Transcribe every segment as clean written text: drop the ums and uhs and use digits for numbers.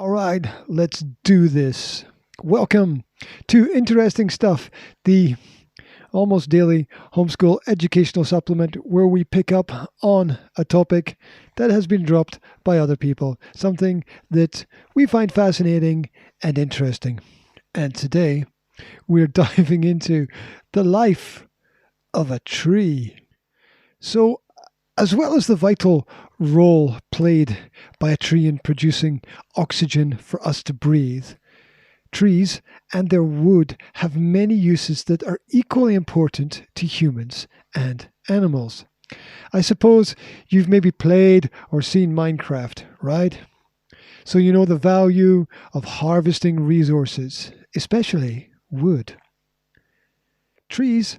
All right, let's do this. Welcome to Interesting Stuff, the almost daily homeschool educational supplement where we pick up on a topic that has been dropped by other people, something that we find fascinating and interesting. And today we're diving into the life of a tree. So, as well as the vital role played by a tree in producing oxygen for us to breathe, trees and their wood have many uses that are equally important to humans and animals. I suppose you've maybe played or seen Minecraft, right? So you know the value of harvesting resources, especially wood. Trees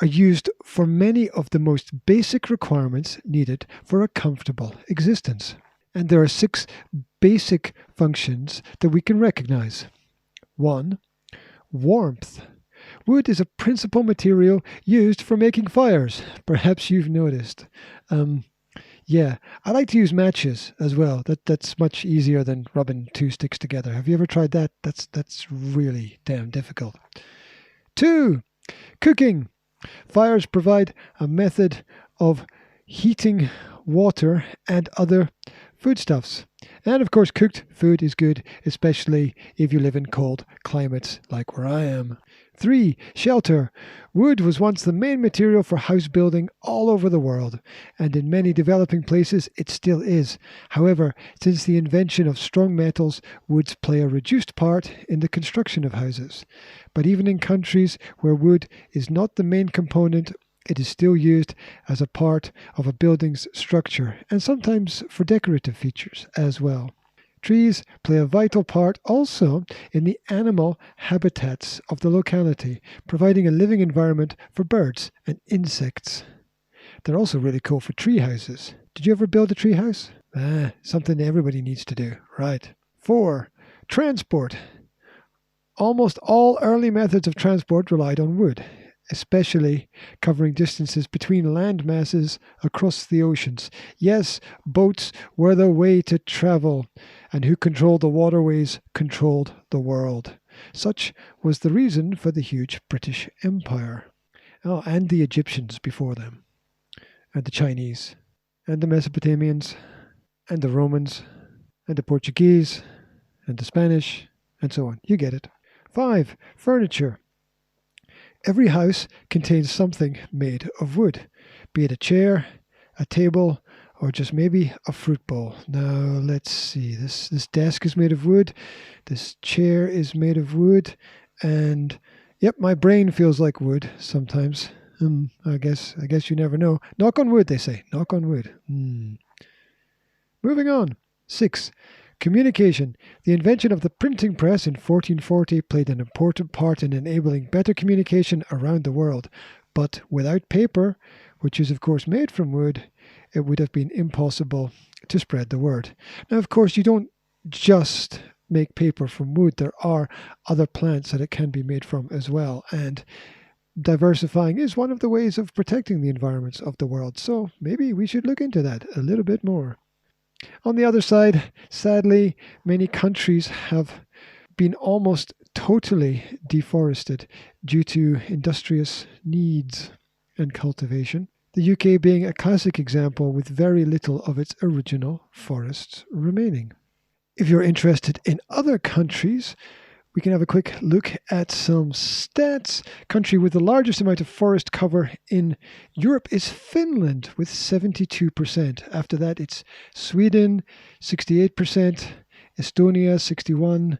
are used for many of the most basic requirements needed for a comfortable existence. And there are 6 basic functions that we can recognize. 1. Warmth. Wood is a principal material used for making fires. Perhaps you've noticed. I like to use matches as well. That's much easier than rubbing 2 sticks together. Have you ever tried that? That's really damn difficult. 2. Cooking. Fires provide a method of heating water and other foodstuffs. And of course, cooked food is good, especially if you live in cold climates like where I am. 3. Shelter. Wood was once the main material for house building all over the world, and in many developing places it still is. However, since the invention of strong metals, woods play a reduced part in the construction of houses. But even in countries where wood is not the main component, it is still used as a part of a building's structure, and sometimes for decorative features as well. Trees play a vital part also in the animal habitats of the locality, providing a living environment for birds and insects. They're also really cool for tree houses. Did you ever build a tree house? Something everybody needs to do, right? 4. Transport. Almost all early methods of transport relied on wood, especially covering distances between land masses across the oceans. Yes, boats were the way to travel, and who controlled the waterways controlled the world. Such was the reason for the huge British Empire. Oh, and the Egyptians before them, and the Chinese, and the Mesopotamians, and the Romans, and the Portuguese, and the Spanish, and so on. You get it. 5. Furniture. Every house contains something made of wood, be it a chair, a table, or just maybe a fruit bowl. Now, let's see. This desk is made of wood. This chair is made of wood. And, yep, my brain feels like wood sometimes. I guess you never know. Knock on wood, they say. Knock on wood. Moving on. 6. Communication. The invention of the printing press in 1440 played an important part in enabling better communication around the world. But without paper, which is of course made from wood, it would have been impossible to spread the word. Now, of course, you don't just make paper from wood. There are other plants that it can be made from as well. And diversifying is one of the ways of protecting the environments of the world. So maybe we should look into that a little bit more. On the other side, sadly, many countries have been almost totally deforested due to industrious needs and cultivation. The UK being a classic example with very little of its original forests remaining. If you're interested in other countries, we can have a quick look at some stats. Country with the largest amount of forest cover in Europe is Finland with 72%. After that, it's Sweden, 68%, Estonia, 61%,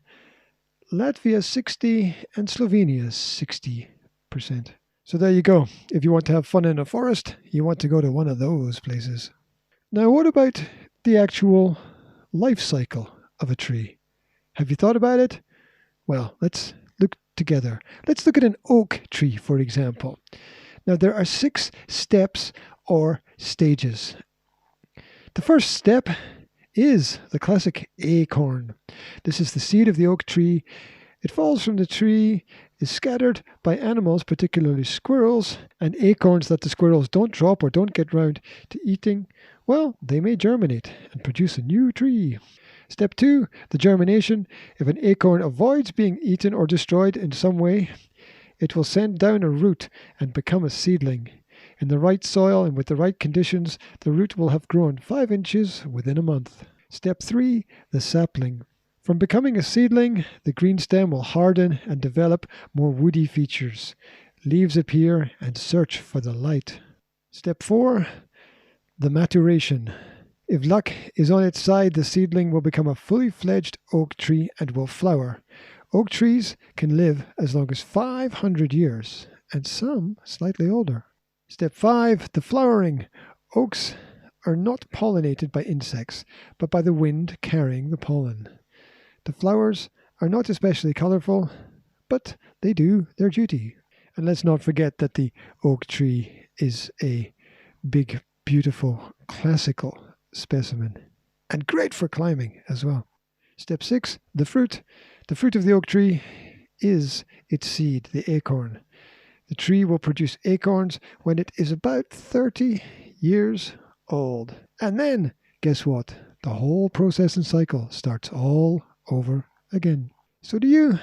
Latvia, 60%, and Slovenia, 60%. So there you go. If you want to have fun in a forest, you want to go to one of those places. Now, what about the actual life cycle of a tree? Have you thought about it? Well, let's look together. Let's look at an oak tree, for example. Now, there are 6 steps or stages. The first step is the classic acorn. This is the seed of the oak tree. It falls from the tree, is scattered by animals, particularly squirrels, and acorns that the squirrels don't drop or don't get round to eating, well, they may germinate and produce a new tree. Step 2, the germination. If an acorn avoids being eaten or destroyed in some way, it will send down a root and become a seedling. In the right soil and with the right conditions, the root will have grown 5 inches within a month. Step 3, the sapling. From becoming a seedling, the green stem will harden and develop more woody features. Leaves appear and search for the light. Step 4, the maturation. If luck is on its side, the seedling will become a fully fledged oak tree and will flower. Oak trees can live as long as 500 years, and some slightly older. Step 5, the flowering. Oaks are not pollinated by insects, but by the wind carrying the pollen. The flowers are not especially colorful, but they do their duty. And let's not forget that the oak tree is a big, beautiful, classical specimen, and great for climbing as well. Step 6, the fruit. The fruit of the oak tree is its seed, the acorn. The tree will produce acorns when it is about 30 years old. And then, guess what? The whole process and cycle starts all over again. So do you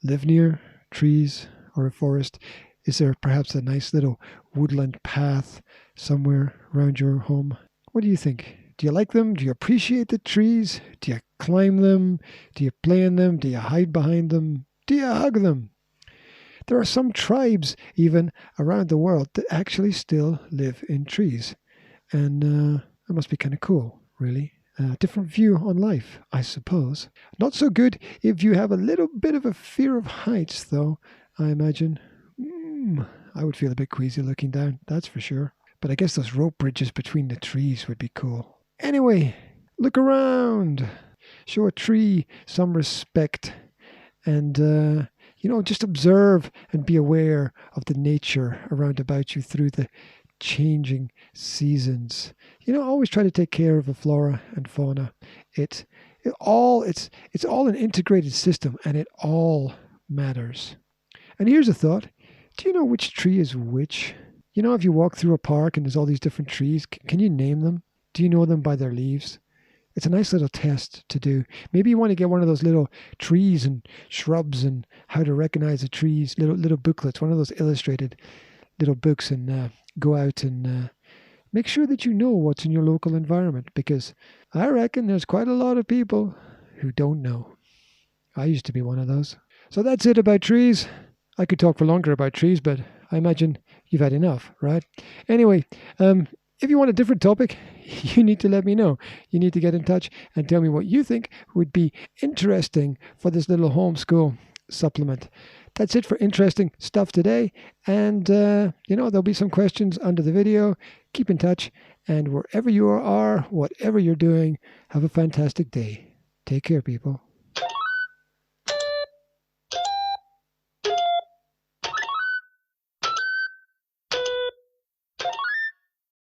live near trees or a forest? Is there perhaps a nice little woodland path somewhere around your home? What do you think? Do you like them? Do you appreciate the trees? Do you climb them? Do you play in them? Do you hide behind them? Do you hug them? There are some tribes even around the world that actually still live in trees. And that must be kind of cool, really. Different view on life, I suppose. Not so good if you have a little bit of a fear of heights, though, I imagine. I would feel a bit queasy looking down, that's for sure. But I guess those rope bridges between the trees would be cool. Anyway, look around. Show a tree some respect. And, just observe and be aware of the nature around about you through the changing seasons. Always try to take care of the flora and fauna. It's all an integrated system, and it all matters. And here's a thought. Do you know which tree is which? If you walk through a park and there's all these different trees, can you name them? Do you know them by their leaves? It's a nice little test to do. Maybe you want to get one of those little trees and shrubs and how to recognize the trees, little booklets, one of those illustrated little books, and go out and make sure that you know what's in your local environment, because I reckon there's quite a lot of people who don't know. I used to be one of those. So that's it about trees. I could talk for longer about trees, but I imagine you've had enough, right? Anyway, if you want a different topic, you need to let me know. You need to get in touch and tell me what you think would be interesting for this little homeschool supplement. That's it for interesting stuff today. And, there'll be some questions under the video. Keep in touch. And wherever you are, whatever you're doing, have a fantastic day. Take care, people.